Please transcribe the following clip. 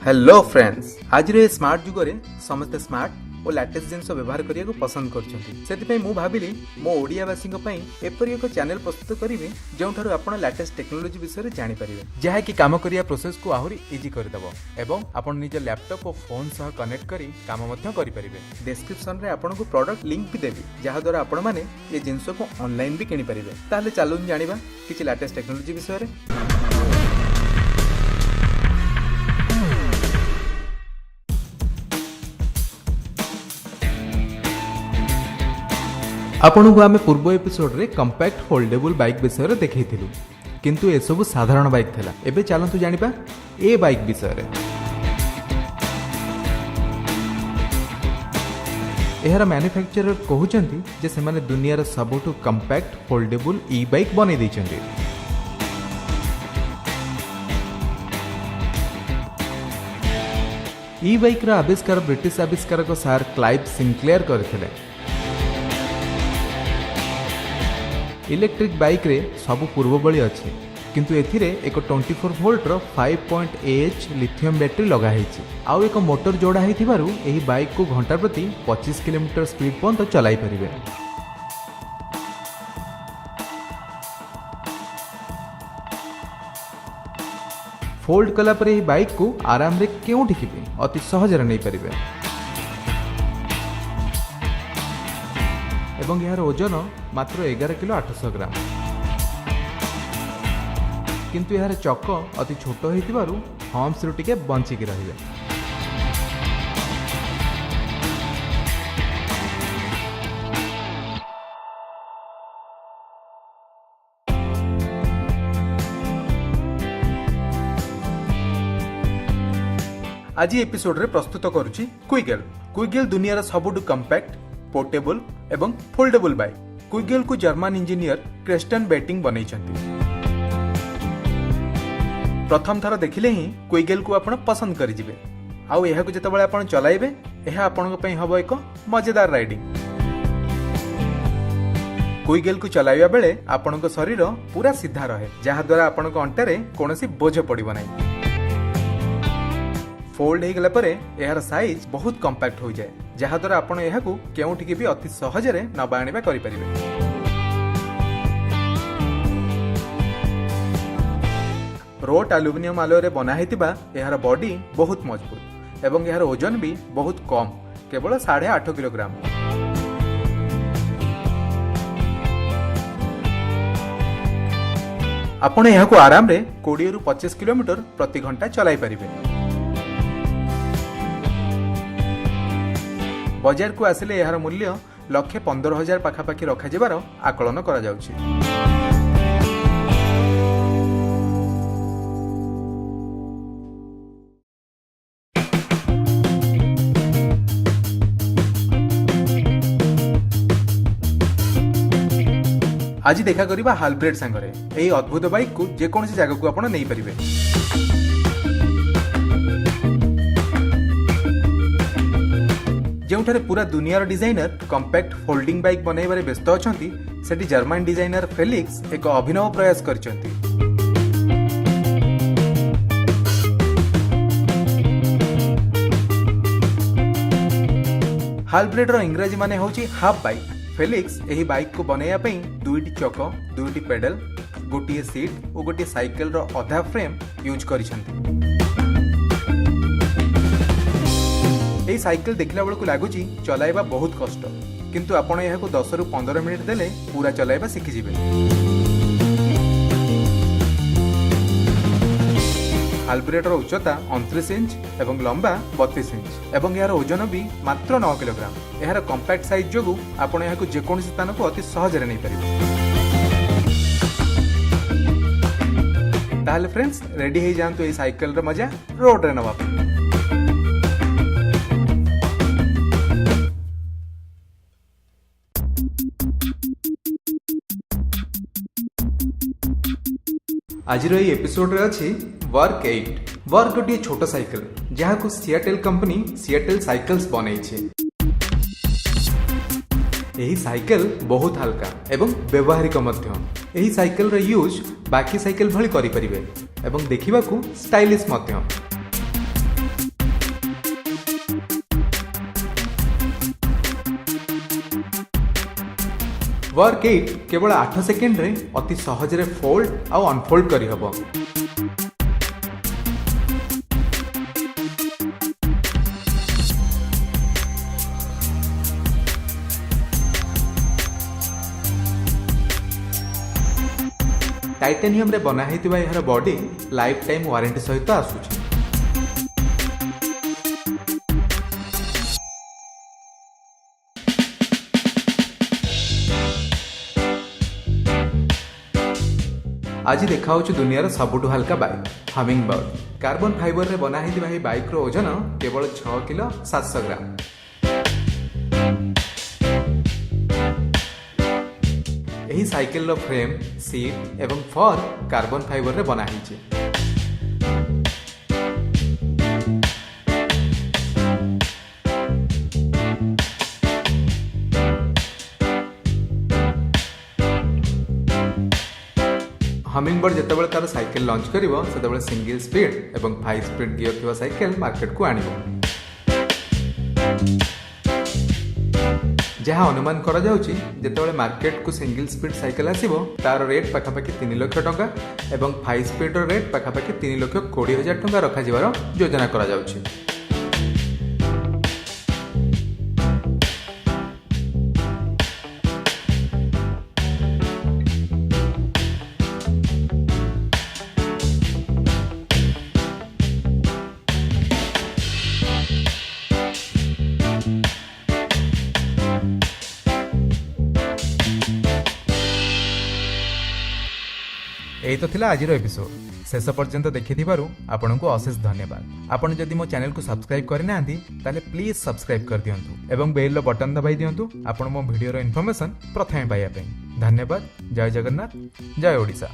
Hello friends, आज रे smart जुगरे समस्ते स्मार्ट और लेटेस्ट जिनस व्यवहार करने को पसंद करछंती। मु भाविली मो ओडियावासी एपरी एक चैनल प्रस्तुत करी जो आप लेटेस्ट टेक्नोलोजी विषय जानी पारे, जहाँ कि काम करिया प्रोसेस को आहरी इजी करदेव एवं आपण निज लैपटॉप और फोन सह कनेक्ट करी काम करि परिबे। डिस्क्रिप्शन रे आपन को प्रोडक्ट लिंक भी देबी, जहाँ द्वारा आपण माने ये जिनस को ऑनलाइन भी किनि परिबे। ताले चलून जानिबा किछि लेटेस्ट टेक्नोलोजी विषय रे। आपन को आमे पूर्व एपिसोड रे कंपैक्ट फोल्डेबल बाइक विषय रे देखैथिलु, किंतु ए सब साधारण बाइक थिला। एबे चलंतु जानिबा ए बाइक विषय रे। एहर मैन्युफैक्चरर कहउचंती जे से माने दुनियार सबटु कंपैक्ट फोल्डेबल ई बाइक बनै दैचंती। ई बाइक रा आविष्कार ब्रिटिश आविष्कारक सर क्लाइव सिंक्लेयर करथिले। इलेक्ट्रिक बाइक रे सब पूर्व भली अछि, किंतु एथिरे एक 24 वोल्ट रो 5.8 लिथियम बैटरी लगा हैछि। आउ एक मोटर जोड़ा हैथिबारु एही बाइक को घंटा प्रति 25 किलोमीटर स्पीड पर्यंत चलाई परिबे। फोल्ड कला पर एही बाइक को आराम रे केउठी कि भी अति सहज रे नै परिबे एवं यार ओजन मात्र 11 किलो 800 ग्राम। किंतु यार चक अति छोट होइतिबारु हम्प्स रु टिके बंची कि रहिबे। आज एपिसोड रे प्रस्तुत करूची क्विगेल। क्विगेल दुनियार सबुठु कंपैक्ट पोर्टेबल एवं फोल्डेबल बाइक। क्विगेल को जर्मन इंजीनियर क्रिस्टियन बेटिंग बनैछंती। प्रथम थर देखिले ही क्विगेल को आपण पसंद करि जिवे। आउ एहा को जतबेले आपण चलाइबे, एहा आपण को पई हबो एक मजेदार राइडिंग। क्विगेल को चलाइबा बेले आपण को शरीर पूरा सीधा रहे, जहा द्वारा आपण को अंटारे कोनोसी बोझ पड़िबो नै। फोल्ड हो गला परे एहार साइज बहुत कंपैक्ट हो जाए, जहा द्वारा आपण एहा को केउठी भी अति सहज रे नबा आनिबा करि परिबे। रोट एल्युमिनियम आलोय रे बना हेतिबा एहार बॉडी बहुत मजबूत एवं एहार ओजन भी बहुत कम, केवल 8.5 किलोग्राम। आपण एहा को आराम रे 20 रु 25 किलोमीटर प्रति घंटा चलाई परिबे। बाजार को आसिले यार मूल्य 1,15,000 पाखापाखि रखा जिबार आकलन करा जाउछि। आज देखा करिबा हालब्रेड संगरे। एही अद्भुत बाइक को जे कोनसी जगह को आपण नै परिबे। जोठारे पूरा दुनियार डिजाइनर कंपैक्ट फोल्डिंग बाइक बनैबारे व्यस्त अछंती, सेठी जर्मन डिजाइनर फेलिक्स एक अभिनव प्रयास करछंती। हालब्रेड रो इंग्रजी माने होची हाफ बाइक। फेलिक्स एही बाइक को बनैया पई दुईटी चक, दुईटी पेडल, गोटिए सीट और गोटिए साइकिल रो अधा फ्रेम यूज करिसंती। एही साइकिल देखला बेलू लगुच चलाइबा बहुत कष्ट, किंतु आपण यह 10 रु 15 मिनिट देले पूरा चलाइबा शिखि जिवे। हालब्रेडर उच्चता 29 इंच एवं लंबा 32 इंच एवं यार ओजन भी मात्र 9 किलोग्राम। यार कंपैक्ट साइज जोगु आपण यह जेकोसी स्थान को अति सहज रे नै परिबे। ताहले फ्रेंड्स, रेडी हे जानतु एही साइकिल रे मजा रोड रे नबा। आज एपिसोड रे अछि वर्क 8। वर्क गोटे छोट साइकिल जहाँ को सियाटेल कंपनी सियाटेल साइकिल्स बनैछि। एही साइकिल बहुत हल्का एवं व्यवहारिक मध्य। एही साइकिल रे यूज बाकी साइकिल भली करि परिबे एवं देखिबा को स्टाइलिश मध्य। वर्क 8 केवल 8 सेकेंड रे अति सहज रे फोल्ड आउ अनफोल्ड करी हबो। टाइटेनियम रे बना हेतिबा एहर बॉडी लाइफ टाइम वारंटी सहित आसुछि। आज देखा दुनियार सबुठु हल्का bike humming bird. Carbon fibre रे बना हेतिबा एही बाइक रो ओजन केवल 6 किलो 700 ग्राम। एही साइकिल रो फ्रेम, सीट एवं फर कार्बन फाइबर रे बना हिचे। हमिंग बर्ड जेतेबेले तार साइकिल लॉन्च करिवो सेतेबेले सिंगल स्पीड एवं 5 स्पीड गियर थिबा साइकिल मार्केट को आनिबो। जहाँ अनुमान करा जाउची जेतेबेले मार्केट को सिंगल स्पीड साइकिल आसीबो तार रेट पाखापाखि 3 लाख टंका एवं 5 स्पीड रेट पाखापाखि 3,20,000 टंका रखा जिवार योजना करा जाउची। यही तो थिला आजिर एपिसोड। शेष पर्यंत देखिथिबारु आपनकु अशेष धन्यवाद। आपण जदि मो चैनल को सब्सक्राइब करि नांती ताले प्लीज सब्सक्राइब कर दियंतु एवं बेल रो बटन दबाई दियंतु आपण मो वीडियो रो इन्फॉर्मेशन प्रथमे पाइया पई। धन्यवाद। जय जगन्नाथ, जय ओडिशा।